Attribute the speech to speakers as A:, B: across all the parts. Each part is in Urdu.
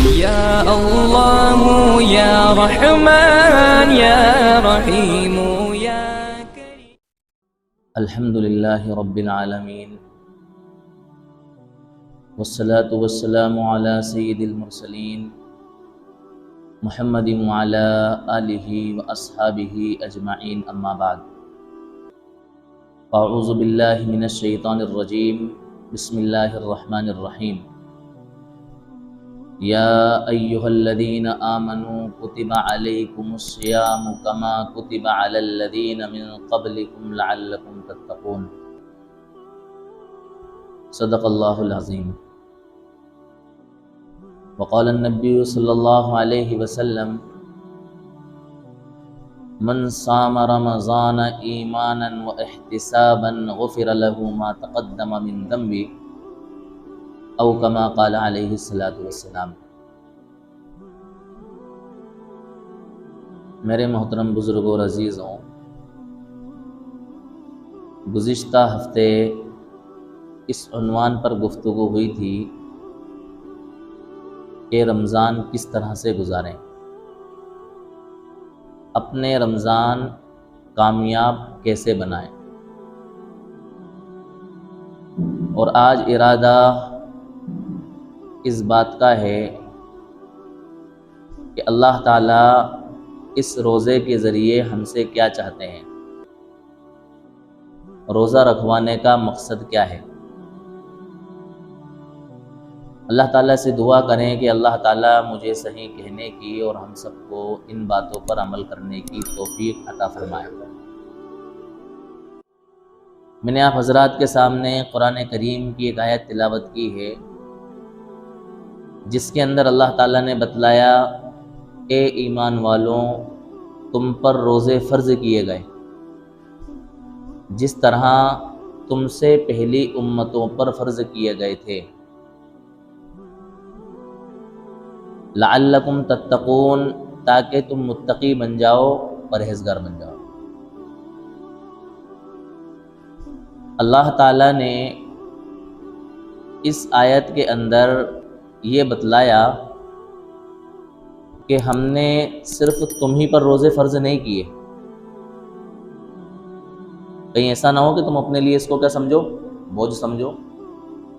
A: یا اللہ یا رحمان یا رحیم یا کریم۔
B: الحمد للہ رب العالمین والصلاة والسلام علی سید المرسلین محمد وعلی آلہ واصحابہ اجمعین، اما بعد۔ اعوذ باللہ من الشیطان الرجیم، بسم اللہ الرحمن الرحیم۔ یا ایہا الذین آمنوا کتب علیکم الصیام کما کتب علی الذین من قبلکم لعلکم تتقون۔ صدق اللہ العظیم۔ وقال النبی صلی اللہ علیہ وسلم من صام رمضان ایمانا واحتسابا غفر له ما تقدم من ذنبه او کما قال علیہ الصلاۃ والسلام۔ میرے محترم بزرگوں اور عزیزوں، گزشتہ ہفتے اس عنوان پر گفتگو ہوئی تھی کہ رمضان کس طرح سے گزاریں، اپنے رمضان کامیاب کیسے بنائیں، اور آج ارادہ اس بات کا ہے کہ اللہ تعالیٰ اس روزے کے ذریعے ہم سے کیا چاہتے ہیں، روزہ رکھوانے کا مقصد کیا ہے۔ اللہ تعالیٰ سے دعا کریں کہ اللہ تعالیٰ مجھے صحیح کہنے کی اور ہم سب کو ان باتوں پر عمل کرنے کی توفیق عطا فرمائے۔ میں نے آپ حضرات کے سامنے قرآن کریم کی ایک آیت تلاوت کی ہے جس کے اندر اللہ تعالیٰ نے بتلایا، اے ایمان والوں، تم پر روزے فرض کیے گئے جس طرح تم سے پہلی امتوں پر فرض کیے گئے تھے، لعلکم تتقون، تاکہ تم متقی بن جاؤ، پرہیزگار بن جاؤ۔ اللہ تعالیٰ نے اس آیت کے اندر یہ بتلایا کہ ہم نے صرف تم ہی پر روزے فرض نہیں کیے، کہیں ایسا نہ ہو کہ تم اپنے لیے اس کو کیا سمجھو، بوجھ سمجھو،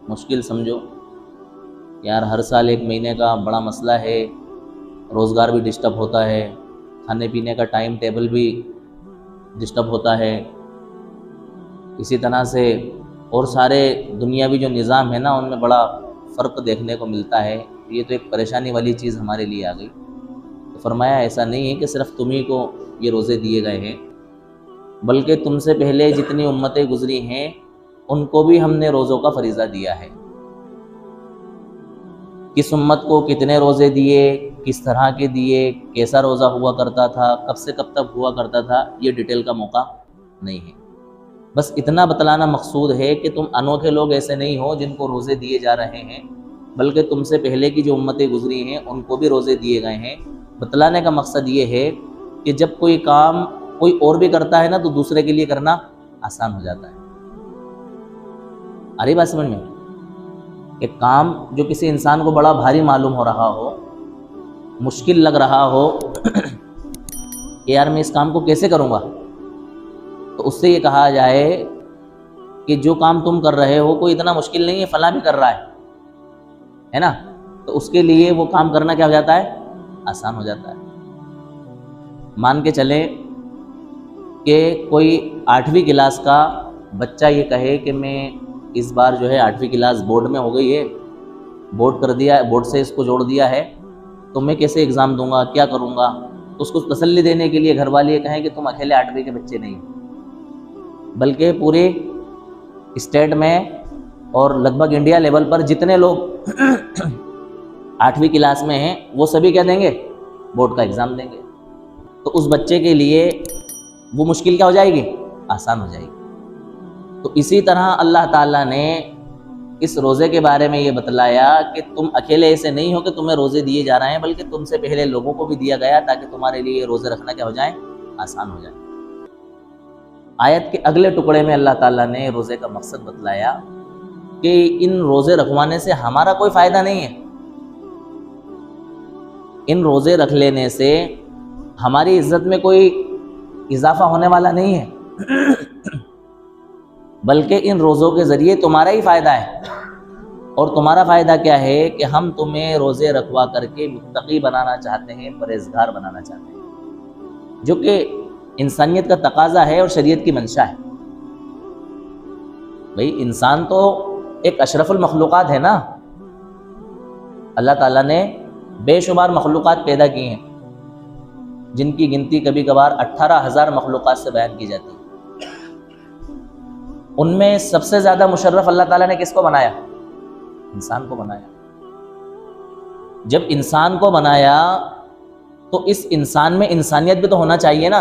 B: مشکل سمجھو۔ یار ہر سال ایک مہینے کا بڑا مسئلہ ہے، روزگار بھی ڈسٹرب ہوتا ہے، کھانے پینے کا ٹائم ٹیبل بھی ڈسٹرب ہوتا ہے، اسی طرح سے اور سارے دنیاوی جو نظام ہے نا ان میں بڑا فرق دیکھنے کو ملتا ہے۔ یہ تو ایک پریشانی والی چیز ہمارے لیے آ گئی۔ تو فرمایا ایسا نہیں ہے کہ صرف تم ہی کو یہ روزے دیے گئے ہیں، بلکہ تم سے پہلے جتنی امتیں گزری ہیں ان کو بھی ہم نے روزوں کا فریضہ دیا ہے۔ کس امت کو کتنے روزے دیے، کس طرح کے دیے، کیسا روزہ ہوا کرتا تھا، کب سے کب تک ہوا کرتا تھا، یہ ڈیٹیل کا موقع نہیں ہے۔ بس اتنا بتلانا مقصود ہے کہ تم انوکھے لوگ ایسے نہیں ہو جن کو روزے دیے جا رہے ہیں، بلکہ تم سے پہلے کی جو امتیں گزری ہیں ان کو بھی روزے دیے گئے ہیں۔ بتلانے کا مقصد یہ ہے کہ جب کوئی کام کوئی اور بھی کرتا ہے نا تو دوسرے کے لیے کرنا آسان ہو جاتا ہے۔ آ رہی بات سمجھ میں؟ ایک کام جو کسی انسان کو بڑا بھاری معلوم ہو رہا ہو، مشکل لگ رہا ہو کہ یار میں اس کام کو کیسے کروں گا، تو اس سے یہ کہا جائے کہ جو کام تم کر رہے ہو کوئی اتنا مشکل نہیں ہے، فلاں بھی کر رہا ہے نا، تو اس کے لیے وہ کام کرنا کیا ہو جاتا ہے، آسان ہو جاتا ہے۔ مان کے چلیں کہ کوئی 8ویں کلاس کا بچہ یہ کہے کہ میں اس بار جو ہے 8ویں کلاس بورڈ میں ہو گئی ہے، بورڈ کر دیا، بورڈ سے اس کو جوڑ دیا ہے، تو میں کیسے ایگزام دوں گا، کیا کروں گا۔ اس کو تسلی دینے کے لیے گھر والے یہ کہیں کہ تم اکیلے 8ویں کے بچے نہیں، بلکہ پورے اسٹیٹ میں اور لگ بھگ انڈیا لیول پر جتنے لوگ 8ویں کلاس میں ہیں وہ سبھی کیا دیں گے، بورڈ کا ایگزام دیں گے۔ تو اس بچے کے لیے وہ مشکل کیا ہو جائے گی، آسان ہو جائے گی۔ تو اسی طرح اللہ تعالیٰ نے اس روزے کے بارے میں یہ بتلایا کہ تم اکیلے ایسے نہیں ہو کہ تمہیں روزے دیے جا رہے ہیں، بلکہ تم سے پہلے لوگوں کو بھی دیا گیا تاکہ تمہارے لیے یہ روزے رکھنا کیا ہو جائیں، آسان ہو جائے۔ آیت کے اگلے ٹکڑے میں اللہ تعالیٰ نے روزے کا مقصد بتلایا کہ ان روزے رکھوانے سے ہمارا کوئی فائدہ نہیں ہے، ان روزے رکھ لینے سے ہماری عزت میں کوئی اضافہ ہونے والا نہیں ہے، بلکہ ان روزوں کے ذریعے تمہارا ہی فائدہ ہے۔ اور تمہارا فائدہ کیا ہے کہ ہم تمہیں روزے رکھوا کر کے متقی بنانا چاہتے ہیں، پرہیزگار بنانا چاہتے ہیں، جو کہ انسانیت کا تقاضا ہے اور شریعت کی منشا ہے۔ بھئی انسان تو ایک اشرف المخلوقات ہے نا، اللہ تعالیٰ نے بے شمار مخلوقات پیدا کی ہیں، جن کی گنتی کبھی کبھار 18,000 مخلوقات سے بیان کی جاتی ہے۔ ان میں سب سے زیادہ مشرف اللہ تعالیٰ نے کس کو بنایا؟ انسان کو بنایا۔ جب انسان کو بنایا تو اس انسان میں انسانیت بھی تو ہونا چاہیے نا،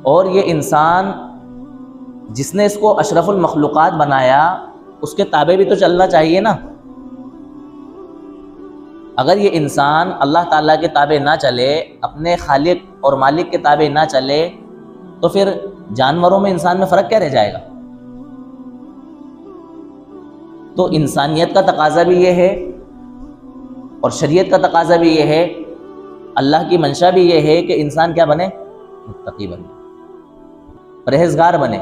B: اور یہ انسان جس نے اس کو اشرف المخلوقات بنایا اس کے تابع بھی تو چلنا چاہیے نا۔ اگر یہ انسان اللہ تعالیٰ کے تابع نہ چلے، اپنے خالق اور مالک کے تابع نہ چلے، تو پھر جانوروں میں انسان میں فرق کیا رہ جائے گا؟ تو انسانیت کا تقاضا بھی یہ ہے اور شریعت کا تقاضا بھی یہ ہے، اللہ کی منشا بھی یہ ہے کہ انسان کیا بنے؟ متقی بنے، پرہیزگار بنے۔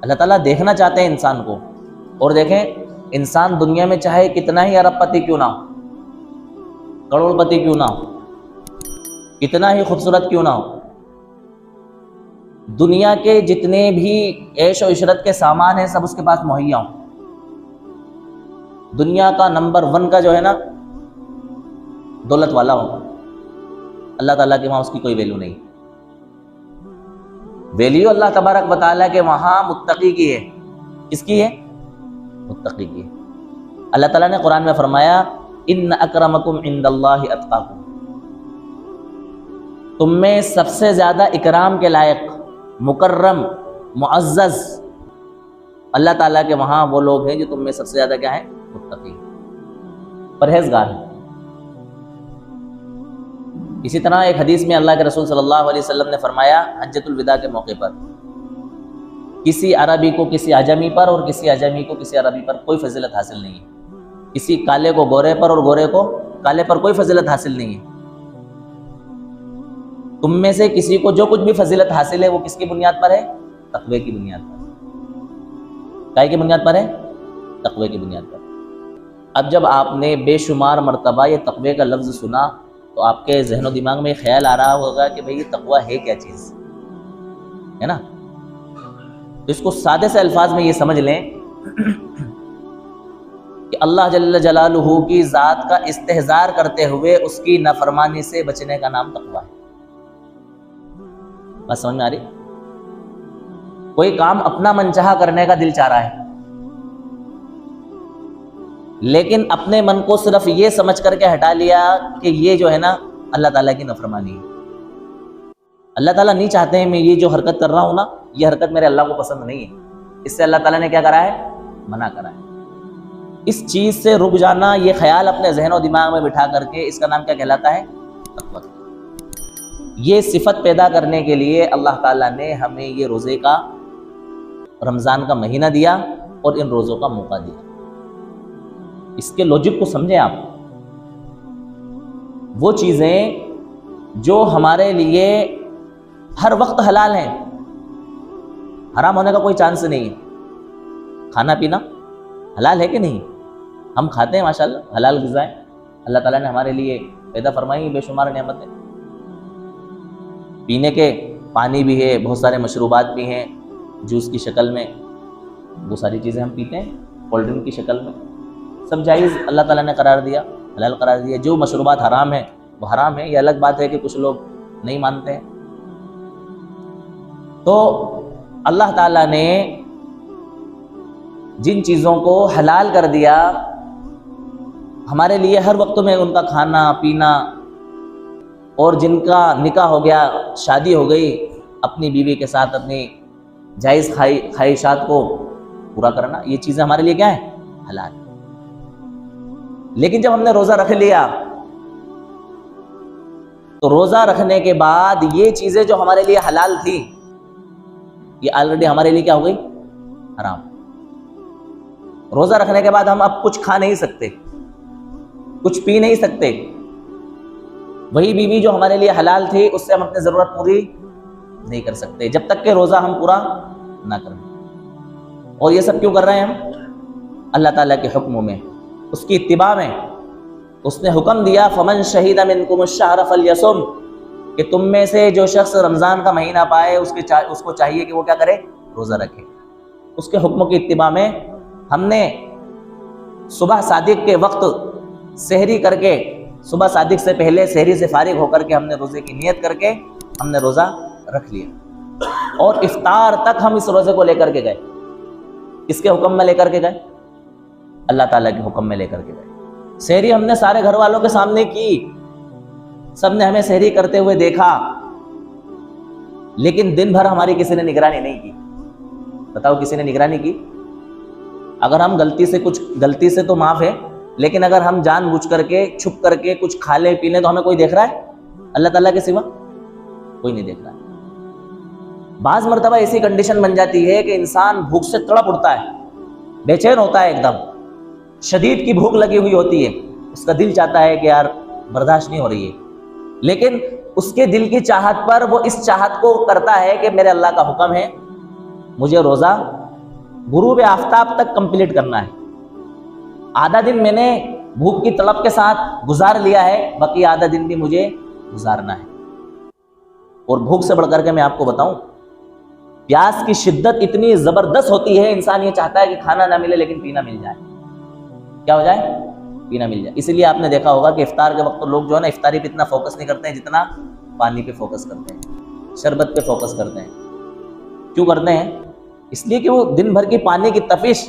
B: اللہ تعالیٰ دیکھنا چاہتے ہیں انسان کو، اور دیکھیں انسان دنیا میں چاہے کتنا ہی ارب پتی کیوں نہ ہو، کروڑ پتی کیوں نہ ہو، کتنا ہی خوبصورت کیوں نہ ہو، دنیا کے جتنے بھی عیش و عشرت کے سامان ہیں سب اس کے پاس مہیا ہوں، دنیا کا نمبر 1 کا جو ہے نا دولت والا ہوگا، اللہ تعالیٰ کے وہاں اس کی کوئی ویلیو نہیں۔ ویلیو اللہ تبارک و تعالیٰ کے وہاں متقی کی ہے۔ کس کی ہے؟ متقی کی ہے۔ اللہ تعالیٰ نے قرآن میں فرمایا ان اکرمکم عند اللہ اتقاکم، تم میں سب سے زیادہ اکرام کے لائق، مکرم، معزز اللہ تعالیٰ کے وہاں وہ لوگ ہیں جو تم میں سب سے زیادہ کیا ہیں؟ متقی، پرہیزگار ہیں۔ اسی طرح ایک حدیث میں اللہ کے رسول صلی اللہ علیہ وسلم نے فرمایا حجۃ الوداع کے موقع پر، کسی عربی کو کسی عجمی پر اور کسی عجمی کو کسی عربی پر کوئی فضیلت حاصل نہیں ہے، کسی کالے کو گورے پر اور گورے کو کالے پر کوئی فضیلت حاصل نہیں ہے۔ تم میں سے کسی کو جو کچھ بھی فضیلت حاصل ہے وہ کس کی بنیاد پر ہے؟ تقوی کی بنیاد پر۔ کائے کی بنیاد پر ہے؟ تقوی کی بنیاد پر۔ اب جب آپ نے بے شمار مرتبہ یہ تقوی کا لفظ سنا تو آپ کے ذہن و دماغ میں خیال آ رہا ہوگا کہ بھئی یہ تقوی ہے کیا چیز ہے نا؟ تو اس کو سادے سے الفاظ میں یہ سمجھ لیں کہ اللہ جل جلالہ کی ذات کا استحضار کرتے ہوئے اس کی نافرمانی سے بچنے کا نام تقوی ہے۔ بات سمجھ میں آ رہی؟ کوئی کام اپنا منچاہا کرنے کا دل چاہ رہا ہے، لیکن اپنے من کو صرف یہ سمجھ کر کے ہٹا لیا کہ یہ جو ہے نا اللہ تعالیٰ کی نافرمانی ہے، اللہ تعالیٰ نہیں چاہتے ہیں میں یہ جو حرکت کر رہا ہوں نا، یہ حرکت میرے اللہ کو پسند نہیں ہے، اس سے اللہ تعالیٰ نے کیا کرا ہے؟ منع کرا ہے۔ اس چیز سے رک جانا، یہ خیال اپنے ذہن و دماغ میں بٹھا کر کے، اس کا نام کیا کہلاتا ہے؟ تقوی۔ یہ صفت پیدا کرنے کے لیے اللہ تعالیٰ نے ہمیں یہ روزے کا، رمضان کا مہینہ دیا اور ان روزوں کا موقع دیا۔ اس کے لوجک کو سمجھیں آپ۔ وہ چیزیں جو ہمارے لیے ہر وقت حلال ہیں، حرام ہونے کا کوئی چانس نہیں ہے۔ کھانا پینا حلال ہے کہ نہیں؟ ہم کھاتے ہیں ماشاءاللہ، حلال غذائیں اللہ تعالیٰ نے ہمارے لیے پیدا فرمائی بے شمار نعمتیں۔ پینے کے پانی بھی ہے، بہت سارے مشروبات بھی ہیں، جوس کی شکل میں وہ ساری چیزیں ہم پیتے ہیں، کولڈ ڈرنک کی شکل میں، سب جائز اللہ تعالیٰ نے قرار دیا، حلال قرار دیا۔ جو مشروبات حرام ہیں وہ حرام ہے، یہ الگ بات ہے کہ کچھ لوگ نہیں مانتے ہیں۔ تو اللہ تعالیٰ نے جن چیزوں کو حلال کر دیا ہمارے لیے ہر وقت میں، ان کا کھانا پینا، اور جن کا نکاح ہو گیا، شادی ہو گئی، اپنی بیوی کے ساتھ اپنی جائز خواہشات کو پورا کرنا، یہ چیزیں ہمارے لیے کیا ہیں؟ حلال۔ لیکن جب ہم نے روزہ رکھ لیا تو روزہ رکھنے کے بعد یہ چیزیں جو ہمارے لیے حلال تھی، یہ آلریڈی ہمارے لیے کیا ہو گئی؟ حرام۔ روزہ رکھنے کے بعد ہم اب کچھ کھا نہیں سکتے، کچھ پی نہیں سکتے، وہی بیوی جو ہمارے لیے حلال تھی اس سے ہم اپنی ضرورت پوری نہیں کر سکتے جب تک کہ روزہ ہم پورا نہ کریں۔ اور یہ سب کیوں کر رہے ہیں ہم؟ اللہ تعالیٰ کے حکموں میں، اس کی اتباع میں۔ اس نے حکم دیا فمن شہید منکم الشہر فلیصم، کہ تم میں سے جو شخص رمضان کا مہینہ پائے اس کو چاہیے کہ وہ کیا کرے؟ روزہ رکھے۔ اس کے حکموں کی اتباع میں ہم نے صبح صادق کے وقت سحری کر کے، صبح صادق سے پہلے سحری سے فارغ ہو کر کے ہم نے روزے کی نیت کر کے ہم نے روزہ رکھ لیا، اور افطار تک ہم اس روزے کو لے کر کے گئے۔ کس کے حکم میں لے کر کے گئے؟ اللہ تعالیٰ کے حکم میں لے کر کے گئے۔ سحری ہم نے سارے گھر والوں کے سامنے کی، سب نے ہمیں سحری کرتے ہوئے دیکھا، لیکن دن بھر ہماری کسی نے نگرانی نہیں کی۔ بتاؤ کسی نے نگرانی کی؟ اگر ہم غلطی سے تو معاف ہے، لیکن اگر ہم جان بوجھ کر کے چھپ کر کے کچھ کھا لے پی لیں تو ہمیں کوئی دیکھ رہا ہے؟ اللہ تعالیٰ کے سوا کوئی نہیں دیکھ رہا ہے۔ بعض مرتبہ ایسی کنڈیشن بن جاتی ہے کہ انسان بھوک سے تڑپ اٹھتا ہے، بے چین ہوتا ہے، ایک دم شدید کی بھوک لگی ہوئی ہوتی ہے، اس کا دل چاہتا ہے کہ یار برداشت نہیں ہو رہی ہے، لیکن اس کے دل کی چاہت پر وہ اس چاہت کو کرتا ہے کہ میرے اللہ کا حکم ہے مجھے روزہ غروب آفتاب تک کمپلیٹ کرنا ہے۔ آدھا دن میں نے بھوک کی طلب کے ساتھ گزار لیا ہے، باقی آدھا دن بھی مجھے گزارنا ہے۔ اور بھوک سے بڑھ کر کے میں آپ کو بتاؤں، پیاس کی شدت اتنی زبردست ہوتی ہے، انسان یہ چاہتا ہے کہ کھانا نہ ملے لیکن پینا مل جائے۔ کیا ہو جائے؟ پینا مل جائے۔ اسی لیے آپ نے دیکھا ہوگا کہ افطار کے وقت لوگ جو ہے نا افطاری پہ اتنا فوکس نہیں کرتے ہیں جتنا پانی پہ فوکس کرتے ہیں، شربت پہ فوکس کرتے ہیں۔ کیوں کرتے ہیں؟ اس لیے کہ وہ دن بھر کی پانی کی تفش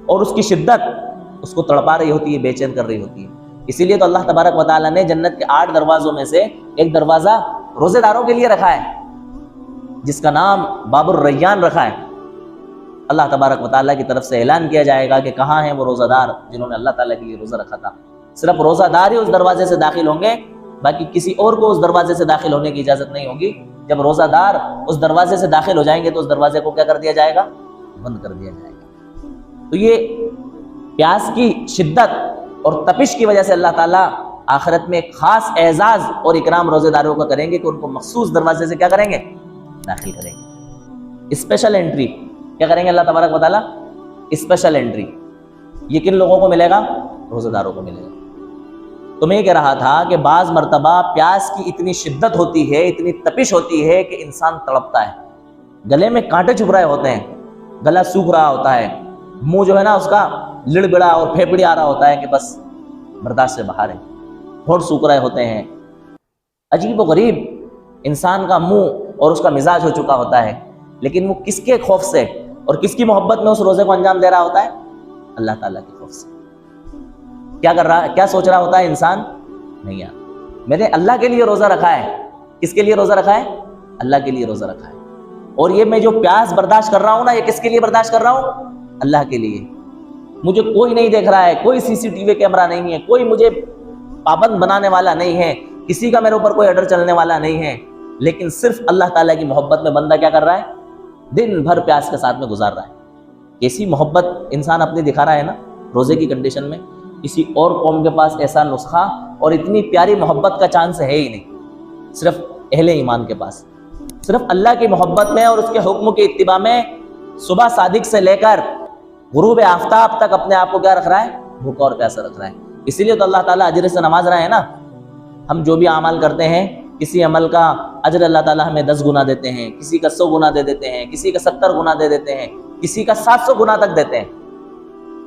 B: اور اس کی شدت اس کو تڑپا رہی ہوتی ہے، بے چین کر رہی ہوتی ہے۔ اسی لیے تو اللہ تبارک و تعالیٰ نے جنت کے 8 دروازوں میں سے ایک دروازہ روزے داروں کے لیے رکھا ہے، جس کا نام باب الریان رکھا ہے۔ اللہ تبارک و تعالیٰ کی طرف سے اعلان کیا جائے گا کہ کہاں ہیں وہ روزہ دار جنہوں نے اللہ تعالیٰ کے لیے روزہ رکھا تھا۔ صرف روزہ دار ہی اس دروازے سے داخل ہوں گے، باقی کسی اور کو اس دروازے سے داخل ہونے کی اجازت نہیں ہوگی۔ جب روزہ دار اس دروازے سے داخل ہو جائیں گے تو اس دروازے کو کیا کر دیا جائے گا؟ بند کر دیا جائے گا۔ تو یہ پیاس کی شدت اور تپش کی وجہ سے اللہ تعالیٰ آخرت میں ایک خاص اعزاز اور اکرام روزے داروں کا کریں گے کہ ان کو مخصوص دروازے سے کیا کریں گے؟ داخل کریں گے۔ اسپیشل انٹری کیا کریں گے اللہ تبارک و تعالیٰ؟ Special entry. یہ کن لوگوں کو ملے گا؟ روزے داروں کو ملے گا۔ تو میں یہ کہہ رہا تھا کہ بعض مرتبہ پیاس کی اتنی شدت ہوتی ہے، اتنی تپش ہوتی ہے کہ انسان تڑپتا ہے، گلے میں کانٹے چبھ رہے ہوتے ہیں، گلا سوکھ رہا ہوتا ہے، منہ جو ہے نا اس کا لڑ بڑا اور پھیپڑی آ رہا ہوتا ہے کہ بس برداشت سے باہر ہے، ہونٹ سوکھ رہے ہوتے ہیں۔ عجیب و غریب انسان کا منہ اور اس کا مزاج ہو چکا ہوتا ہے، لیکن وہ کس کے خوف سے اور کس کی محبت میں اس روزے کو انجام دے رہا ہوتا ہے؟ اللہ تعالیٰ کے خوف سے۔ کیا کر رہا ہے؟ کیا سوچ رہا ہوتا ہے انسان؟ نہیں یار میں نے اللہ کے لیے روزہ رکھا ہے۔ کس کے لیے روزہ رکھا ہے؟ اللہ کے لیے روزہ رکھا ہے۔ اور یہ میں جو پیاس برداشت کر رہا ہوں نا، یہ کس کے لیے برداشت کر رہا ہوں؟ اللہ کے لیے۔ مجھے کوئی نہیں دیکھ رہا ہے، کوئی CCTV کیمرہ نہیں ہے، کوئی مجھے پابند بنانے والا نہیں ہے، کسی کا میرے اوپر کوئی آرڈر چلنے والا نہیں ہے، لیکن صرف اللہ تعالیٰ کی محبت میں بندہ کیا کر رہا ہے؟ دن بھر پیاس کے ساتھ میں گزار رہا ہے۔ ایسی محبت انسان اپنی دکھا رہا ہے نا روزے کی کنڈیشن میں، کسی اور قوم کے پاس ایسا نسخہ اور اتنی پیاری محبت کا چانس ہے ہی نہیں، صرف اہل ایمان کے پاس۔ صرف اللہ کی محبت میں اور اس کے حکم کی اتباع میں صبح صادق سے لے کر غروب آفتاب تک اپنے آپ کو کیا رکھ رہا ہے؟ بھوکا اور پیاسا رکھ رہا ہے۔ اسی لیے تو اللہ تعالیٰ اجر سے نواز رہا ہے نا۔ ہم جو بھی اعمال کرتے ہیں، کسی عمل کا اجر اللہ تعالیٰ ہمیں 10 گنا دیتے ہیں، کسی کا 100 گنا دے دیتے ہیں، کسی کا 70 گنا دے دیتے ہیں، کسی کا 700 گنا تک دیتے ہیں،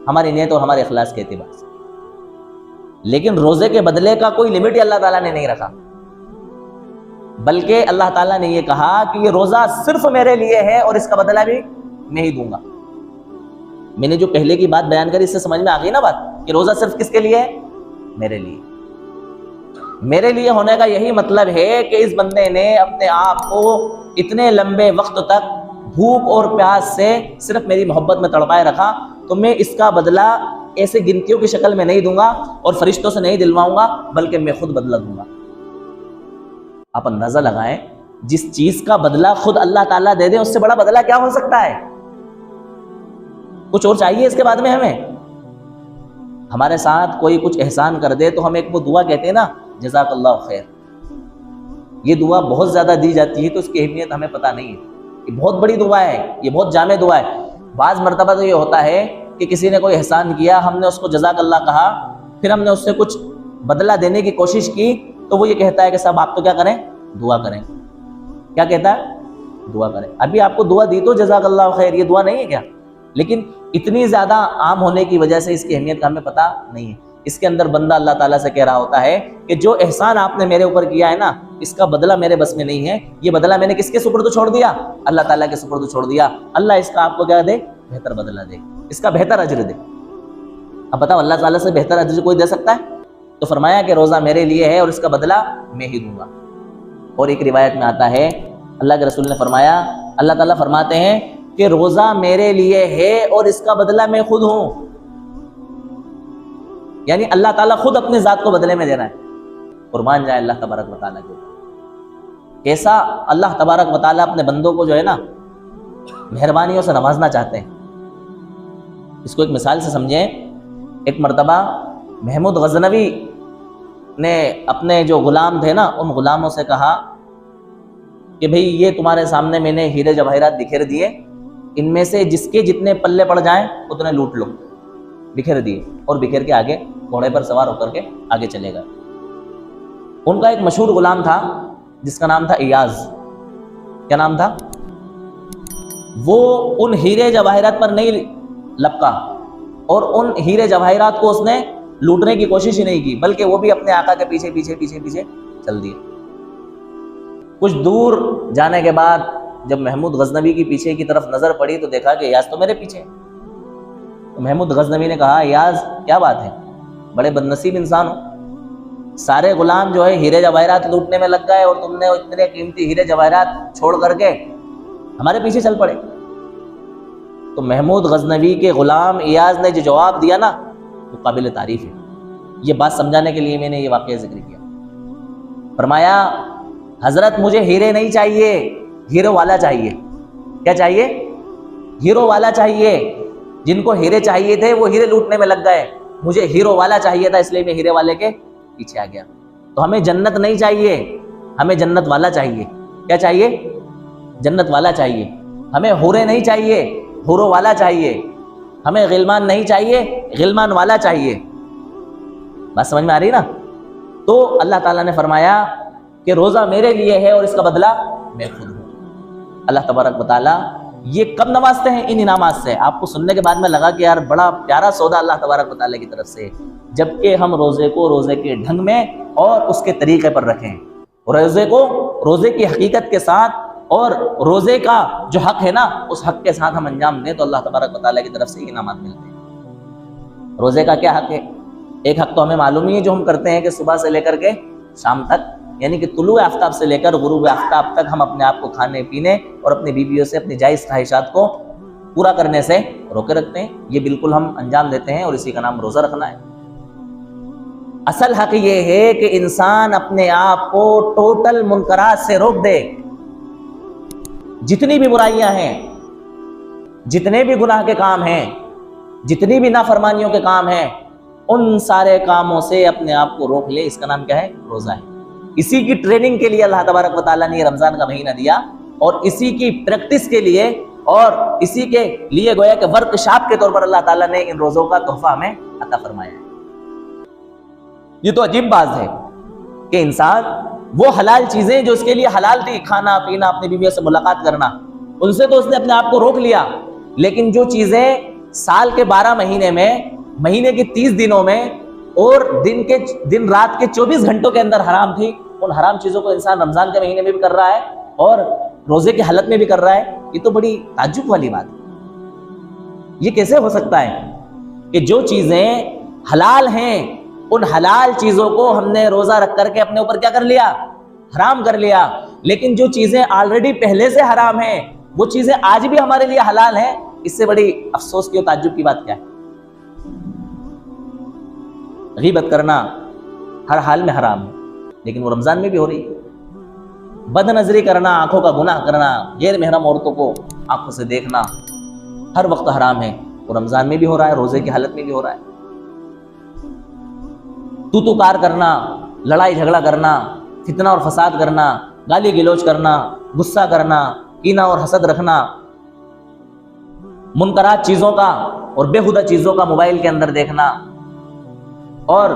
B: ہماری نیت اور ہمارے اخلاص کے اعتبار سے۔ لیکن روزے کے بدلے کا کوئی لمٹ ہی اللہ تعالیٰ نے نہیں رکھا، بلکہ اللہ تعالیٰ نے یہ کہا کہ یہ روزہ صرف میرے لیے ہے اور اس کا بدلہ بھی میں ہی دوں گا۔ میں نے جو پہلے کی بات بیان کری اس سے سمجھ میں آ گئی نا بات کہ روزہ صرف کس کے لیے ہے؟ میرے لیے۔ میرے لیے ہونے کا یہی مطلب ہے کہ اس بندے نے اپنے آپ کو اتنے لمبے وقت تک بھوک اور پیاس سے صرف میری محبت میں تڑپائے رکھا، تو میں اس کا بدلہ ایسے گنتیوں کی شکل میں نہیں دوں گا اور فرشتوں سے نہیں دلواؤں گا، بلکہ میں خود بدلہ دوں گا۔ آپ اندازہ لگائیں، جس چیز کا بدلہ خود اللہ تعالیٰ دے دے اس سے بڑا بدلہ کیا ہو سکتا ہے؟ کچھ اور چاہیے اس کے بعد میں ہمیں؟ ہمارے ساتھ کوئی کچھ احسان کر دے تو ہم ایک وہ دعا کہتے ہیں نا، جزاک اللہ خیر، یہ دعا بہت زیادہ دی جاتی ہے تو اس کی اہمیت ہمیں پتہ نہیں ہے۔ یہ بہت بڑی دعا ہے، یہ بہت جامع دعا ہے۔ بعض مرتبہ تو یہ ہوتا ہے کہ کسی نے کوئی احسان کیا، ہم نے اس کو جزاک اللہ کہا، پھر ہم نے اس سے کچھ بدلہ دینے کی کوشش کی تو وہ یہ کہتا ہے کہ صاحب آپ تو کیا کریں، دعا کریں۔ کیا کہتا ہے؟ دعا کریں۔ ابھی آپ کو دعا دی تو جزاک اللہ خیر، یہ دعا نہیں ہے کیا؟ لیکن اتنی زیادہ عام ہونے کی وجہ سے اس کی اہمیت کا ہمیں پتہ نہیں ہے۔ اس کے اندر بندہ اللہ تعالیٰ سے کہہ رہا ہوتا ہے کہ جو احسان آپ نے میرے اوپر کیا ہے نا، اس کا بدلہ میرے بس میں نہیں ہے، یہ بدلہ میں نے کس کے سپرد چھوڑ دیا؟ اللہ تعالیٰ کے سپرد چھوڑ دیا۔ اللہ اس کا آپ کو کیا دے؟ بہتر بدلہ دے، اس کا بہتر اجر دے۔ اب بتاؤ اللہ تعالیٰ سے بہتر اجر کوئی دے سکتا ہے؟ تو فرمایا کہ روزہ میرے لیے ہے اور اس کا بدلہ میں ہی دوں گا۔ اور ایک روایت میں آتا ہے اللہ کے رسول نے فرمایا، اللہ تعالیٰ فرماتے ہیں کہ روزہ میرے لیے ہے اور اس کا بدلہ میں خود ہوں۔ یعنی اللہ تعالیٰ خود اپنے ذات کو بدلے میں دے رہا ہے۔ قربان جائے اللہ تبارک و تعالیٰ کو، کیسا اللہ تبارک و تعالیٰ اپنے بندوں کو جو ہے نا مہربانیوں سے نوازنا چاہتے ہیں۔ اس کو ایک مثال سے سمجھیں۔ ایک مرتبہ محمود غزنوی نے اپنے جو غلام تھے نا، ان غلاموں سے کہا کہ بھئی یہ تمہارے سامنے میں نے ہیرے جواہرات بکھیر دیے، ان میں سے جس کے جتنے پلے پڑ جائیں اتنے لوٹ لو۔ بکھیر دیے اور بکھیر کے آگے گھوڑے پر سوار ہو کر کے آگے چلے گئے۔ ان کا ایک مشہور غلام تھا جس کا نام تھا ایاز۔ کیا نام تھا؟ وہ ان ہیرے جواہرات پر نہیں لپکا اور ان ہیرے جواہرات کو اس نے لوٹنے کی کوشش ہی نہیں کی، بلکہ وہ بھی اپنے آقا کے پیچھے پیچھے پیچھے پیچھے چل دیے۔ کچھ دور جانے کے بعد جب محمود غزنوی کی پیچھے کی طرف نظر پڑی تو دیکھا کہ ایاز تو میرے پیچھے۔ تو محمود غزنوی نے کہا، ایاز کیا بات ہے، بڑے بد نصیب انسان ہو، سارے غلام جو ہے ہیرے جواہرات لوٹنے میں لگ گئے اور تم نے اتنے قیمتی ہیرے جواہرات چھوڑ کر کے ہمارے پیچھے چل پڑے۔ تو محمود غزنوی کے غلام ایاز نے جو جواب دیا نا وہ قابل تعریف ہے۔ یہ بات سمجھانے کے لیے میں نے یہ واقعہ ذکر کیا۔ فرمایا، حضرت مجھے ہیرے نہیں چاہیے، ہیرو والا چاہیے۔ کیا چاہیے؟ ہیرو والا چاہیے۔ جن کو ہیرے چاہیے تھے وہ ہیرے لوٹنے میں لگ گئے، مجھے ہیرو والا چاہیے تھا، اس لیے میں ہیرے والے کے پیچھے آ گیا۔ تو ہمیں جنت نہیں چاہیے، ہمیں جنت والا چاہیے۔ کیا چاہیے؟ جنت والا چاہیے۔ ہمیں حوریں نہیں چاہیے، حوروں والا چاہیے۔ ہمیں غلمان نہیں چاہیے، غلمان والا چاہیے۔ بات سمجھ میں آ رہی نا؟ تو اللہ تعالیٰ نے فرمایا کہ روزہ میرے لیے ہے اور اس کا بدلہ میں خود ہوں۔ اللہ تبارک و تعالیٰ یہ کب نوازتے ہیں؟ ان انعامات سے۔ آپ کو سننے کے بعد میں لگا کہ یار بڑا پیارا سودا اللہ تبارک و تعالیٰ کی طرف سے، جبکہ ہم روزے کو روزے کے ڈھنگ میں اور اس کے طریقے پر رکھیں، روزے کو روزے کی حقیقت کے ساتھ اور روزے کا جو حق ہے نا اس حق کے ساتھ ہم انجام دیں تو اللہ تبارک و تعالیٰ کی طرف سے انعامات ملتے ہیں۔ روزے کا کیا حق ہے؟ ایک حق تو ہمیں معلوم ہی ہے جو ہم کرتے ہیں کہ صبح سے لے کر کے شام تک، یعنی کہ طلوع آفتاب سے لے کر غروب آفتاب تک ہم اپنے آپ کو کھانے پینے اور اپنی بیویوں سے اپنی جائز خواہشات کو پورا کرنے سے روکے رکھتے ہیں۔ یہ بالکل ہم انجام دیتے ہیں اور اسی کا نام روزہ رکھنا ہے۔ اصل حق یہ ہے کہ انسان اپنے آپ کو ٹوٹل منکرات سے روک دے۔ جتنی بھی برائیاں ہیں، جتنے بھی گناہ کے کام ہیں، جتنی بھی نافرمانیوں کے کام ہیں، ان سارے کاموں سے اپنے آپ کو روک لے۔ اس کا نام کیا ہے؟ روزہ ہے۔ اسی کی ٹریننگ کے لیے اللہ تبارک و تعالیٰ نے رمضان کا مہینہ دیا اور اسی کی پریکٹس کے لیے اور اسی کے لیے گویا کہ ورک شاپ کے طور پر اللہ تعالیٰ نے ان روزوں کا تحفہ ہمیں عطا فرمایا ہے۔ یہ تو عجیب بات ہے کہ انسان وہ حلال چیزیں جو اس کے لیے حلال تھی، کھانا پینا، اپنی بیویوں سے ملاقات کرنا، ان سے تو اس نے اپنے آپ کو روک لیا، لیکن جو چیزیں سال کے 12 مہینے میں، مہینے کے 30 دنوں میں اور دن رات کے 24 گھنٹوں کے اندر حرام تھی، ان حرام چیزوں کو انسان رمضان کے مہینے میں بھی کر رہا ہے اور روزے کی حالت میں بھی کر رہا ہے۔ یہ تو بڑی تعجب والی بات ہے۔ یہ کیسے ہو سکتا ہے کہ جو چیزیں حلال ہیں ان حلال چیزوں کو ہم نے روزہ رکھ کر کے اپنے اوپر کیا کر لیا؟ حرام کر لیا، لیکن جو چیزیں آلریڈی پہلے سے حرام ہیں وہ چیزیں آج بھی ہمارے لیے حلال ہیں۔ اس سے بڑی افسوس کی اور تعجب کی بات کیا ہے؟ غیبت کرنا ہر حال میں حرام ہے، لیکن وہ رمضان میں بھی ہو رہی ہے۔ بد نظری کرنا، آنکھوں کا گناہ کرنا، غیر محرم عورتوں کو آنکھوں سے دیکھنا ہر وقت حرام ہے، وہ رمضان میں بھی ہو رہا ہے، روزے کی حالت میں بھی ہو رہا ہے۔ تو کار کرنا، لڑائی جھگڑا کرنا، فتنہ اور فساد کرنا، گالی گلوچ کرنا، غصہ کرنا، کینہ اور حسد رکھنا، منکرات چیزوں کا اور بےہودہ چیزوں کا موبائل کے اندر دیکھنا، اور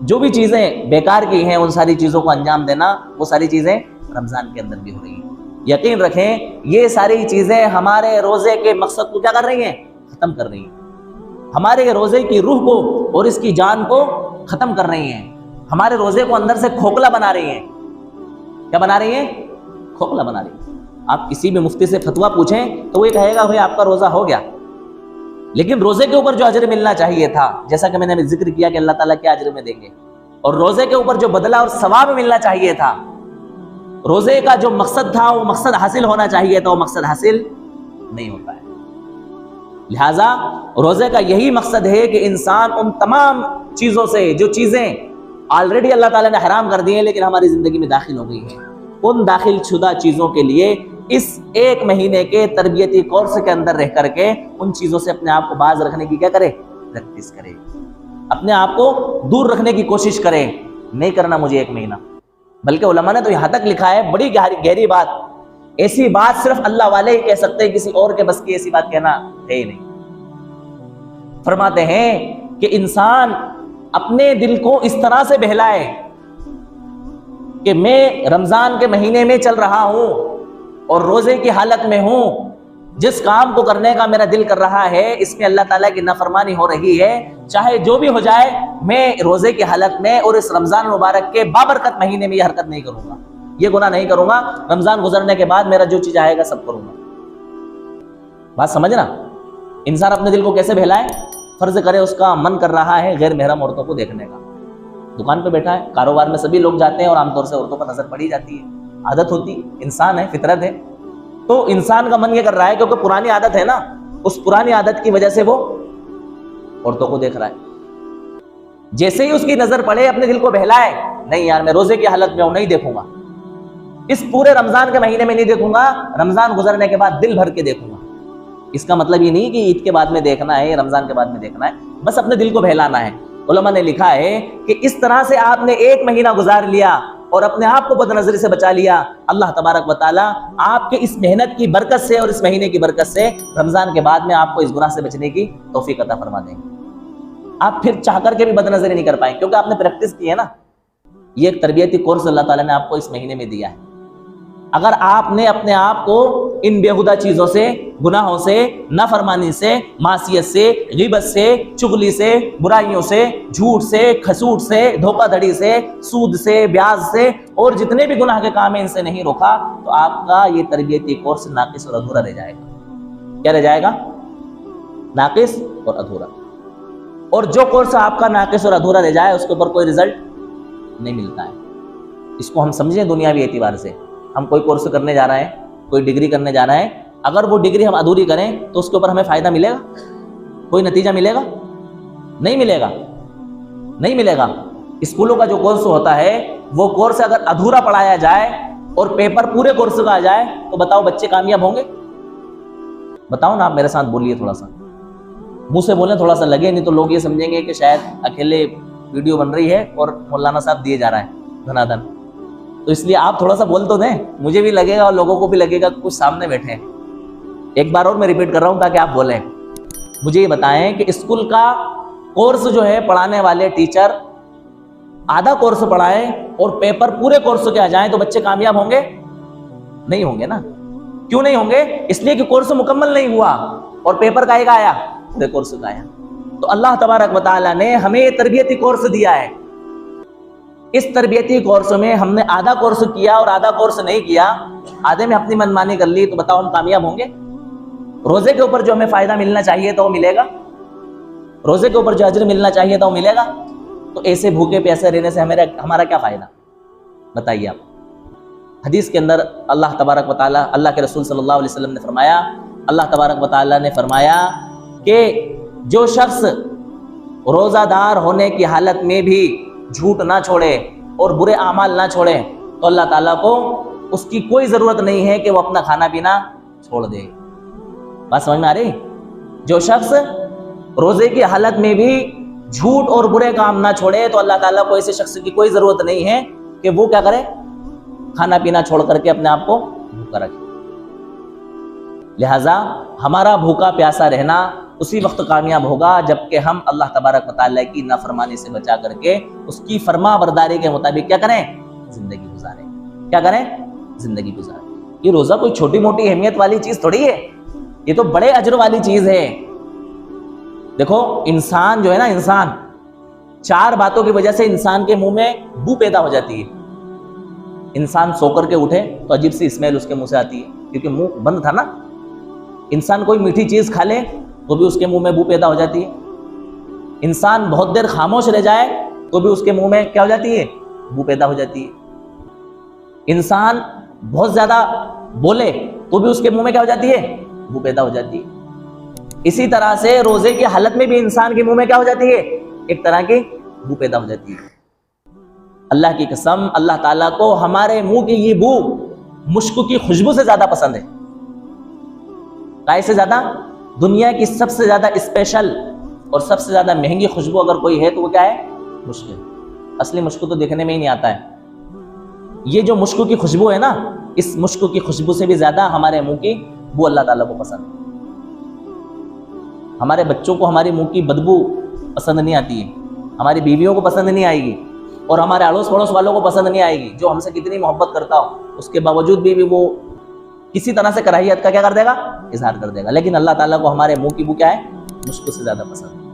B: جو بھی چیزیں بیکار کی ہیں ان ساری چیزوں کو انجام دینا، وہ ساری چیزیں رمضان کے اندر بھی ہو رہی ہیں۔ یقین رکھیں یہ ساری چیزیں ہمارے روزے کے مقصد کو کیا کر رہی ہیں؟ ختم کر رہی ہیں، ہمارے روزے کی روح کو اور اس کی جان کو ختم کر رہی ہیں، ہمارے روزے کو اندر سے کھوکھلا بنا رہی ہیں۔ کیا بنا رہی ہیں؟ کھوکھلا بنا رہی ہیں۔ آپ کسی بھی مفتی سے فتویٰ پوچھیں تو وہ یہ کہے گا بھائی آپ کا روزہ ہو گیا، لیکن روزے کے اوپر جو اجر ملنا چاہیے تھا، جیسا کہ میں نے ذکر کیا کہ اللہ تعالیٰ کیا اجر میں دیں گے، اور روزے کے اوپر جو بدلہ اور ثواب ملنا چاہیے تھا، روزے کا جو مقصد تھا وہ مقصد حاصل ہونا چاہیے تھا، وہ مقصد حاصل نہیں ہوتا ہے۔ لہٰذا روزے کا یہی مقصد ہے کہ انسان ان تمام چیزوں سے، جو چیزیں آلریڈی اللہ تعالیٰ نے حرام کر دی ہیں لیکن ہماری زندگی میں داخل ہو گئی ہیں، ان داخل شدہ چیزوں کے لیے اس ایک مہینے کے تربیتی کورس کے اندر رہ کر کے ان چیزوں سے اپنے آپ کو باز رکھنے کی کیا کرے؟ پریکٹس کرے، اپنے آپ کو دور رکھنے کی کوشش کرے۔ نہیں کرنا مجھے ایک مہینہ، بلکہ علماء نے تو یہاں تک لکھا ہے، بڑی گہری بات، ایسی بات صرف اللہ والے ہی کہہ سکتے ہیں، کسی اور کے بس کی ایسی بات کہنا ہے ہی نہیں۔ فرماتے ہیں کہ انسان اپنے دل کو اس طرح سے بہلائے کہ میں رمضان کے مہینے میں چل رہا ہوں اور روزے کی حالت میں ہوں، جس کام کو کرنے کا میرا دل کر رہا ہے اس میں اللہ تعالیٰ کی نافرمانی ہو رہی ہے، چاہے جو بھی ہو جائے میں روزے کی حالت میں اور اس رمضان مبارک کے بابرکت مہینے میں یہ حرکت نہیں کروں گا، یہ گناہ نہیں کروں گا، رمضان گزرنے کے بعد میرا جو چیز آئے گا سب کروں گا۔ بات سمجھنا، انسان اپنے دل کو کیسے بہلائے؟ فرض کرے اس کا من کر رہا ہے غیر محرم عورتوں کو دیکھنے کا، دکان پہ بیٹھا ہے، کاروبار میں سبھی لوگ جاتے ہیں اور عام طور سے عورتوں پر نظر پڑی جاتی ہے، عادت ہوتی، انسان ہے، فطرت ہے، تو انسان کا من یہ کر رہا ہے کیونکہ پرانی عادت ہے نا، اس پرانی عادت کی وجہ سے وہ عورتوں کو دیکھ رہا ہے۔ جیسے ہی اس کی نظر پڑے اپنے دل کو بہلائے، نہیں یار میں روزے کی حالت میں ہوں، نہیں دیکھوں گا، اس پورے رمضان کے مہینے میں نہیں دیکھوں گا، رمضان گزرنے کے بعد دل بھر کے دیکھوں گا۔ اس کا مطلب یہ نہیں کہ عید کے بعد میں دیکھنا ہے، رمضان کے بعد میں دیکھنا ہے، بس اپنے دل کو بہلانا ہے۔ علماء نے لکھا ہے کہ اس طرح سے آپ نے ایک مہینہ گزار لیا اور اپنے آپ کو بد نظری سے بچا لیا، اللہ تبارک و تعالیٰ آپ کے اس محنت کی برکت سے اور اس مہینے کی برکت سے رمضان کے بعد میں آپ کو اس گناہ سے بچنے کی توفیق عطا فرما دیں گے۔ آپ پھر چاہ کر کے بھی بد نظری نہیں کر پائیں کیونکہ آپ نے پریکٹس کی ہے نا۔ یہ ایک تربیتی کورس اللہ تعالیٰ نے آپ کو اس مہینے میں دیا ہے۔ اگر آپ نے اپنے آپ کو ان بےہودہ چیزوں سے، گناہوں سے، نافرمانی سے، معصیت سے، غیبت سے، چغلی سے، برائیوں سے، جھوٹ سے، کھسوٹ سے، دھوکہ دھڑی سے، سود سے، بیاج سے اور جتنے بھی گناہ کے کام ہیں ان سے نہیں روکا تو آپ کا یہ تربیتی کورس ناقص اور ادھورا رہ جائے گا۔ کیا رہ جائے گا؟ ناقص اور ادھورا۔ اور جو کورس آپ کا ناقص اور ادھورا رہ جائے اس کے اوپر کوئی رزلٹ نہیں ملتا ہے۔ اس کو ہم سمجھیں دنیاوی اعتبار سے، ہم کوئی کورس کرنے جا رہے ہیں، کوئی ڈگری کرنے جا رہے ہیں، اگر وہ ڈگری ہم ادھوری کریں تو اس کے اوپر ہمیں فائدہ ملے گا؟ کوئی نتیجہ ملے گا؟ نہیں ملے گا، نہیں ملے گا۔ اسکولوں کا جو کورس ہوتا ہے وہ کورس اگر ادھورا پڑھایا جائے اور پیپر پورے کورس کا آ جائے تو بتاؤ بچے کامیاب ہوں گے؟ بتاؤ نا، آپ میرے ساتھ بولیے، تھوڑا سا منہ سے بولیں، تھوڑا سا لگے، نہیں تو لوگ یہ سمجھیں گے کہ شاید اکیلے ویڈیو بن رہی ہے اور مولانا صاحب دیے جا رہا ہے دھنا دھن۔ تو اس لیے آپ تھوڑا سا بول تو دیں، مجھے بھی لگے گا اور لوگوں کو بھی لگے گا کچھ سامنے بیٹھے ہیں۔ ایک بار اور میں ریپیٹ کر رہا ہوں تاکہ آپ بولیں۔ مجھے یہ بتائیں کہ اسکول کا کورس جو ہے پڑھانے والے ٹیچر آدھا کورس پڑھائیں اور پیپر پورے کورس کے آ جائیں تو بچے کامیاب ہوں گے؟ نہیں ہوں گے نا۔ کیوں نہیں ہوں گے؟ اس لیے کہ کورس مکمل نہیں ہوا اور پیپر کا ایک آیا، پورے کورس کا آیا۔ تو اللہ تبارک و تعالیٰ نے ہمیں یہ تربیتی کورس دیا ہے، اس تربیتی کورس میں ہم نے آدھا کورس کیا اور آدھا کورس نہیں کیا، آدھے میں اپنی منمانی کر لی، تو بتاؤ ہم کامیاب ہوں گے؟ روزے کے اوپر جو ہمیں فائدہ ملنا چاہیے تو وہ ملے گا؟ روزے کے اوپر جو اجر ملنا چاہیے تو وہ ملے گا؟ تو ایسے بھوکے پیاسے رہنے سے ہمارا کیا فائدہ؟ بتائیے آپ۔ حدیث کے اندر اللہ تبارک و تعالیٰ، اللہ کے رسول صلی اللہ علیہ وسلم نے فرمایا، اللہ تبارک و تعالیٰ نے فرمایا کہ جو شخص روزہ دار ہونے کی حالت میں بھی جھوٹ نہ چھوڑے اور برے اعمال نہ چھوڑے تو اللہ تعالیٰ کو اس کی کوئی ضرورت نہیں ہے کہ وہ اپنا کھانا پینا چھوڑ دے۔ بات سمجھ میں آ رہی؟ جو شخص روزے کی حالت میں بھی جھوٹ اور برے کام نہ چھوڑے تو اللہ تعالیٰ کو ایسے شخص کی کوئی ضرورت نہیں ہے کہ وہ کیا کرے، کھانا پینا چھوڑ کر کے اپنے آپ کو بھوکا رکھے۔ لہٰذا ہمارا بھوکا پیاسا رہنا اسی وقت کامیاب ہوگا جب کہ ہم اللہ تبارک و تعالیٰ کی نافرمانی سے بچا کر کے اس کی فرما برداری کے مطابق کیا کریں، زندگی گزاریں۔ کیا کریں؟ زندگی گزاریں۔ یہ روزہ کوئی چھوٹی موٹی اہمیت والی چیز تھوڑی ہے، یہ تو بڑے اجر والی چیز ہے۔ دیکھو انسان جو ہے نا، انسان 4 باتوں کی وجہ سے انسان کے منہ میں بو پیدا ہو جاتی ہے۔ انسان سو کر کے اٹھے تو عجیب سی اسمیل اس کے منہ سے آتی ہے کیونکہ منہ بند تھا نا۔ انسان کوئی میٹھی چیز کھا لے تو بھی اس کے منہ میں بو پیدا ہو جاتی ہے۔ انسان بہت دیر خاموش رہ جائے تو بھی اس کے منہ میں کیا ہو جاتی ہے، بو پیدا ہو جاتی ہے۔ انسان بہت زیادہ بولے تو بھی اس کے منہ میں کیا ہو جاتی ہے، بو پیدا ہو جاتی ہے۔ اسی طرح سے روزے کی حالت میں بھی انسان کے منہ میں کیا ہو جاتی ہے، ایک طرح کی بو پیدا ہو جاتی ہے۔ اللہ کی قسم، اللہ تعالیٰ کو ہمارے منہ کی یہ بو مشک کی خوشبو سے زیادہ پسند ہے۔ کائے سے زیادہ؟ دنیا کی سب سے زیادہ اسپیشل اور سب سے زیادہ مہنگی خوشبو اگر کوئی ہے تو وہ کیا ہے، مشک ہے۔ اصلی مشک تو دیکھنے میں ہی نہیں آتا ہے۔ یہ جو مشک کی خوشبو ہے نا، اس مشک کی خوشبو سے بھی زیادہ ہمارے منہ کی بو اللہ تعالیٰ کو پسند ہے۔ ہمارے بچوں کو ہماری منہ کی بدبو پسند نہیں آتی ہے، ہماری بیویوں کو پسند نہیں آئے گی، اور ہمارے اڑوس پڑوس والوں کو پسند نہیں آئے گی۔ جو ہم سے کتنی محبت کرتا ہو اس کے باوجود بھی وہ کسی طرح سے کراہیت کا کیا کر دے گا، اظہار کر دے گا۔ لیکن اللہ تعالیٰ کو ہمارے منہ کی بو کیا ہے، مشک سے زیادہ پسند ہے۔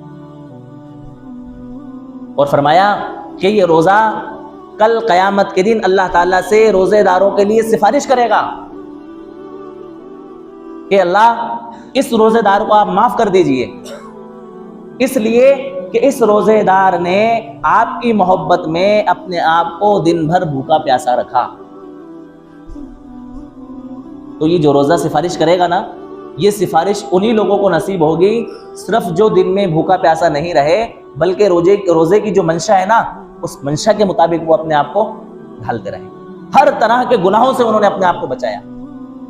B: اور فرمایا کہ یہ روزہ کل قیامت کے دن اللہ تعالیٰ سے روزے داروں کے لیے سفارش کرے گا کہ اللہ اس روزے دار کو آپ معاف کر دیجئے، اس لیے کہ اس روزے دار نے آپ کی محبت میں اپنے آپ کو دن بھر بھوکا پیاسا رکھا۔ تو یہ جو روزہ سفارش کرے گا نا، یہ سفارش انہی لوگوں کو نصیب ہوگی صرف جو دن میں بھوکا پیاسا نہیں رہے، بلکہ روزے کی جو منشا ہے نا، اس منشا کے مطابق وہ اپنے آپ کو ڈھالتے رہے۔ ہر طرح کے گناہوں سے انہوں نے اپنے آپ کو بچایا،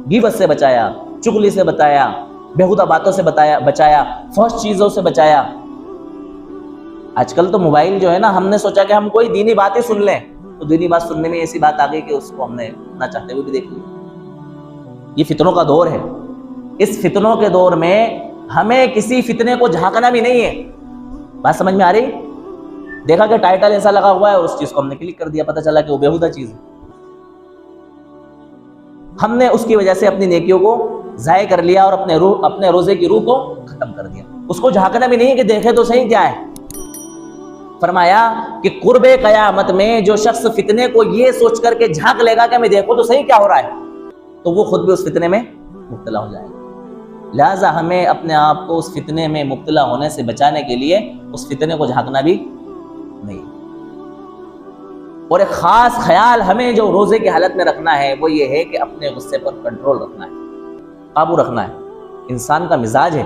B: غیبت سے بچایا، چغلی سے بچایا، بیہودہ باتوں سے بچایا، فحش چیزوں سے بچایا۔ آج کل تو موبائل جو ہے نا، ہم نے سوچا کہ ہم کوئی دینی بات ہی سن لیں، تو دینی بات سننے میں ایسی بات آ گئی کہ اس کو ہم نے نہ چاہتے ہوئے بھی دیکھ لی۔ یہ فتنوں کا دور ہے۔ اس فتنوں کے دور میں ہمیں کسی فتنے کو جھانکنا بھی نہیں ہے۔ بات سمجھ میں آ رہی؟ دیکھا کہ ٹائٹل ایسا لگا ہوا ہے اور اس چیز کو ہم نے کلک کر دیا، پتہ چلا کہ وہ بیہودہ چیز ہے۔ ہم نے اس کی وجہ سے اپنی نیکیوں کو ضائع کر لیا اور اپنے روزے کی روح کو ختم کر دیا۔ اس کو جھانکنا بھی نہیں ہے کہ دیکھے تو صحیح کیا ہے۔ فرمایا کہ قرب قیامت میں جو شخص فتنے کو یہ سوچ کر کے جھانک لے گا کہ میں دیکھوں تو صحیح کیا ہو رہا ہے، تو وہ خود بھی اس فتنے میں مبتلا ہو جائے گا۔ لہٰذا ہمیں اپنے آپ کو اس فتنے میں مبتلا ہونے سے بچانے کے لیے اس فتنے کو جھانکنا بھی نہیں۔ اور ایک خاص خیال ہمیں جو روزے کی حالت میں رکھنا ہے وہ یہ ہے کہ اپنے غصے پر کنٹرول رکھنا ہے، قابو رکھنا ہے۔ انسان کا مزاج ہے،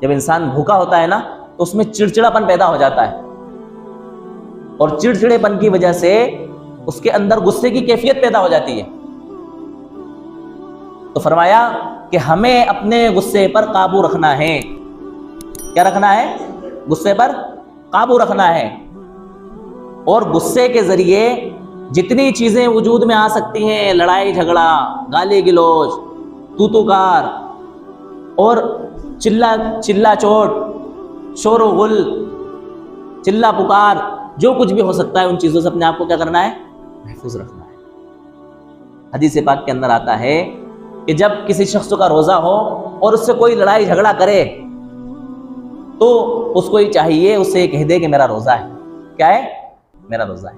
B: جب انسان بھوکا ہوتا ہے نا تو اس میں چڑچڑاپن پیدا ہو جاتا ہے، اور چڑچڑے پن کی وجہ سے اس کے اندر غصے کی کیفیت پیدا ہو جاتی ہے۔ تو فرمایا کہ ہمیں اپنے غصے پر قابو رکھنا ہے۔ کیا رکھنا ہے؟ غصے پر قابو رکھنا ہے۔ اور غصے کے ذریعے جتنی چیزیں وجود میں آ سکتی ہیں، لڑائی جھگڑا، گالی گلوچ، تو کار اور چلا چوٹ، شور و غل، چلا پکار، جو کچھ بھی ہو سکتا ہے ان چیزوں سے اپنے آپ کو کیا کرنا ہے؟ محفوظ رکھنا ہے۔ حدیث پاک کے اندر آتا ہے کہ جب کسی شخص کا روزہ ہو اور اس سے کوئی لڑائی جھگڑا کرے تو اس کو یہ چاہیے اس سے یہ کہہ دے کہ میرا روزہ ہے۔ کیا ہے؟ میرا روزہ ہے۔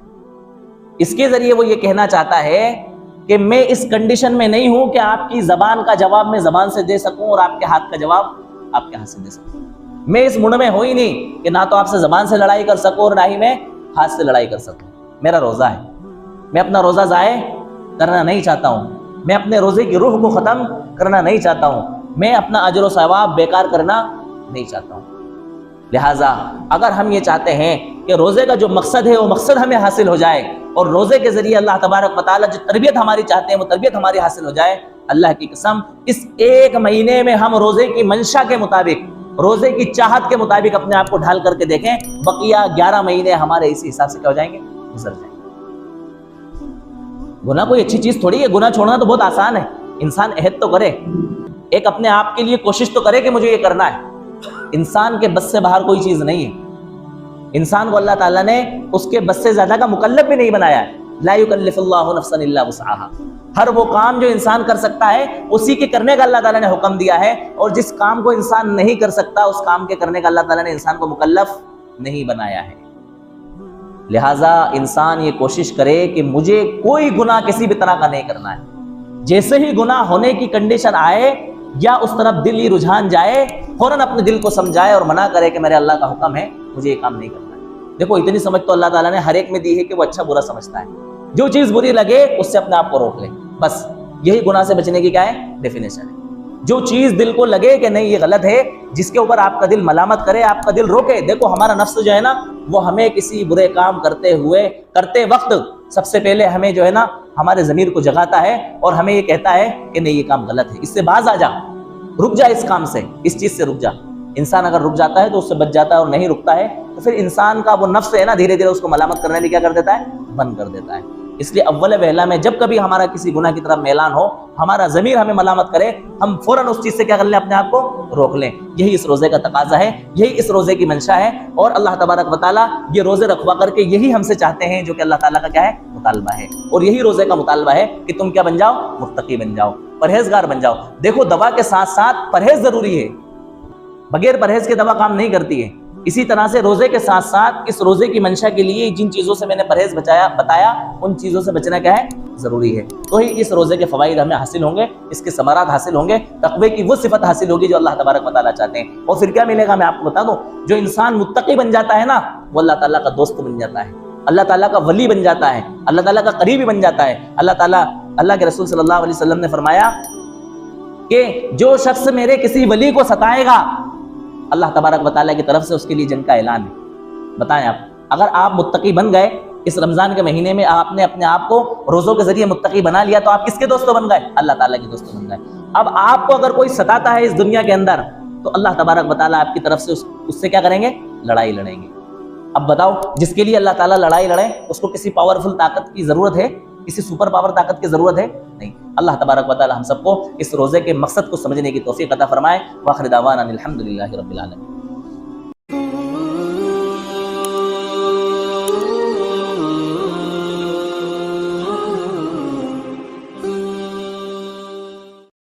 B: اس کے ذریعے وہ یہ کہنا چاہتا ہے کہ میں اس کنڈیشن میں نہیں ہوں کہ آپ کی زبان کا جواب میں زبان سے دے سکوں اور آپ کے ہاتھ کا جواب آپ کے ہاتھ سے دے سکوں۔ میں اس منڈ میں ہوں ہی نہیں کہ نہ تو آپ سے زبان سے لڑائی کر سکوں اور نہ ہی میں ہاتھ سے لڑائی کر سکوں۔ میرا روزہ ہے، میں اپنا روزہ ضائع کرنا نہیں چاہتا ہوں، میں اپنے روزے کی روح کو ختم کرنا نہیں چاہتا ہوں، میں اپنا اجر و ثواب بیکار کرنا نہیں چاہتا ہوں۔ لہٰذا اگر ہم یہ چاہتے ہیں کہ روزے کا جو مقصد ہے وہ مقصد ہمیں حاصل ہو جائے اور روزے کے ذریعے اللہ تبارک و تعالیٰ جو تربیت ہماری چاہتے ہیں وہ تربیت ہماری حاصل ہو جائے، اللہ کی قسم اس ایک مہینے میں ہم روزے کی منشا کے مطابق روزے کی چاہت کے مطابق اپنے آپ کو ڈھال کر کے دیکھیں، بقیہ 11 مہینے ہمارے اسی حساب سے کیا ہو جائیں گے؟ گزر جائیں گے۔ گناہ کوئی اچھی چیز تھوڑی ہے، گناہ چھوڑنا تو بہت آسان ہے، انسان عہد تو کرے، ایک اپنے آپ کے لیے کوشش تو کرے کہ مجھے یہ کرنا ہے۔ انسان کے بس سے باہر کوئی چیز نہیں ہے، انسان کو اللہ تعالیٰ نے اس کے بس سے زیادہ کا مکلف بھی نہیں بنایا ہے۔ لا یکلف اللہ نفسا الا وسعها، ہر وہ کام جو انسان کر سکتا ہے اسی کے کرنے کا اللہ تعالیٰ نے حکم دیا ہے، اور جس کام کو انسان نہیں کر سکتا اس کام کے کرنے کا اللہ تعالیٰ نے انسان کو مکلف نہیں بنایا ہے۔ لہٰذا انسان یہ کوشش کرے کہ مجھے کوئی گناہ کسی بھی طرح کا نہیں کرنا ہے، جیسے ہی گناہ ہونے کی کنڈیشن آئے یا اس طرف دلی رجحان جائے، فوراً اپنے دل کو سمجھائے اور منع کرے کہ میرے اللہ کا حکم ہے، مجھے یہ کام نہیں کرنا ہے۔ دیکھو اتنی سمجھ تو اللہ تعالیٰ نے ہر ایک میں دی ہے کہ وہ اچھا برا سمجھتا ہے، جو چیز بری لگے اس سے اپنے آپ کو روک لے، بس یہی گناہ سے بچنے کی کیا ہے؟ ڈیفینیشن ہے۔ جو چیز دل کو لگے کہ نہیں یہ غلط ہے، جس کے اوپر آپ کا دل ملامت کرے، آپ کا دل روکے۔ دیکھو ہمارا نفس جو ہے نا، وہ ہمیں کسی برے کام کرتے وقت سب سے پہلے ہمیں جو ہے نا ہمارے ضمیر کو جگاتا ہے اور ہمیں یہ کہتا ہے کہ نہیں یہ کام غلط ہے، اس سے باز آ جا، رک جا اس کام سے، اس چیز سے رک جا۔ انسان اگر رک جاتا ہے تو اس سے بچ جاتا ہے، اور نہیں رکتا ہے تو پھر انسان کا وہ نفس ہے نا دھیرے دھیرے اس کو ملامت کرنے بھی کیا کر دیتا ہے؟ بند کر دیتا ہے۔ اس لیے اول پہلا میں جب کبھی ہمارا کسی گناہ کی طرف میلان ہو، ہمارا ضمیر ہمیں ملامت کرے، ہم فوراً اس چیز سے کیا کر لیں؟ اپنے آپ کو روک لیں۔ یہی اس روزے کا تقاضا ہے، یہی اس روزے کی منشا ہے، اور اللہ تبارک و تعالیٰ یہ روزے رکھوا کر کے یہی ہم سے چاہتے ہیں جو کہ اللہ تعالیٰ کا کیا ہے؟ مطالبہ ہے، اور یہی روزے کا مطالبہ ہے کہ تم کیا بن جاؤ؟ متقی بن جاؤ، پرہیزگار بن جاؤ۔ دیکھو دوا کے ساتھ ساتھ پرہیز ضروری ہے، بغیر پرہیز کے دوا کام نہیں کرتی ہے۔ اسی طرح سے روزے کے ساتھ ساتھ اس روزے کی منشا کے لیے جن چیزوں سے میں نے پرہیز بتایا ان چیزوں سے بچنا کیا ہے؟ ضروری ہے۔ تو ہی اس روزے کے فوائد ہمیں حاصل ہوں گے، اس کے ثمرات حاصل ہوں گے، تقوی کی وہ صفت حاصل ہوگی جو اللہ تبارک و تعالیٰ چاہتے ہیں۔ اور پھر کیا ملے گا میں آپ کو بتا دوں، جو انسان متقی بن جاتا ہے نا، وہ اللہ تعالیٰ کا دوست بن جاتا ہے، اللہ تعالیٰ کا ولی بن جاتا ہے، اللہ تعالیٰ کا قریبی بن جاتا ہے۔ اللہ کے رسول صلی اللہ علیہ وسلم نے فرمایا کہ جو شخص میرے کسی ولی کو ستائے گا، اللہ تبارک و تعالیٰ کی طرف سے اس کے لیے جنت کا اعلان ہے۔ بتائیں آپ، اگر آپ متقی بن گئے اس رمضان کے مہینے میں، آپ نے اپنے آپ کو روزوں کے ذریعے متقی بنا لیا، تو آپ کس کے دوستوں بن گئے؟ اللہ تعالیٰ کے دوستوں بن گئے۔ اب آپ کو اگر کوئی ستاتا ہے اس دنیا کے اندر، تو اللہ تبارک و تعالیٰ آپ کی طرف سے اس سے کیا کریں گے؟ لڑائی لڑیں گے۔ اب بتاؤ، جس کے لیے اللہ تعالیٰ لڑائی لڑے اس کو کسی پاورفل طاقت کی ضرورت ہے؟ کسی سپر پاور طاقت کی ضرورت ہے؟ نہیں۔ اللہ تبارک و تعالیٰ ہم سب کو اس روزے کے مقصد کو سمجھنے کی توفیق عطا فرمائے۔ وآخر دعوانا الحمدللہ رب العالمین۔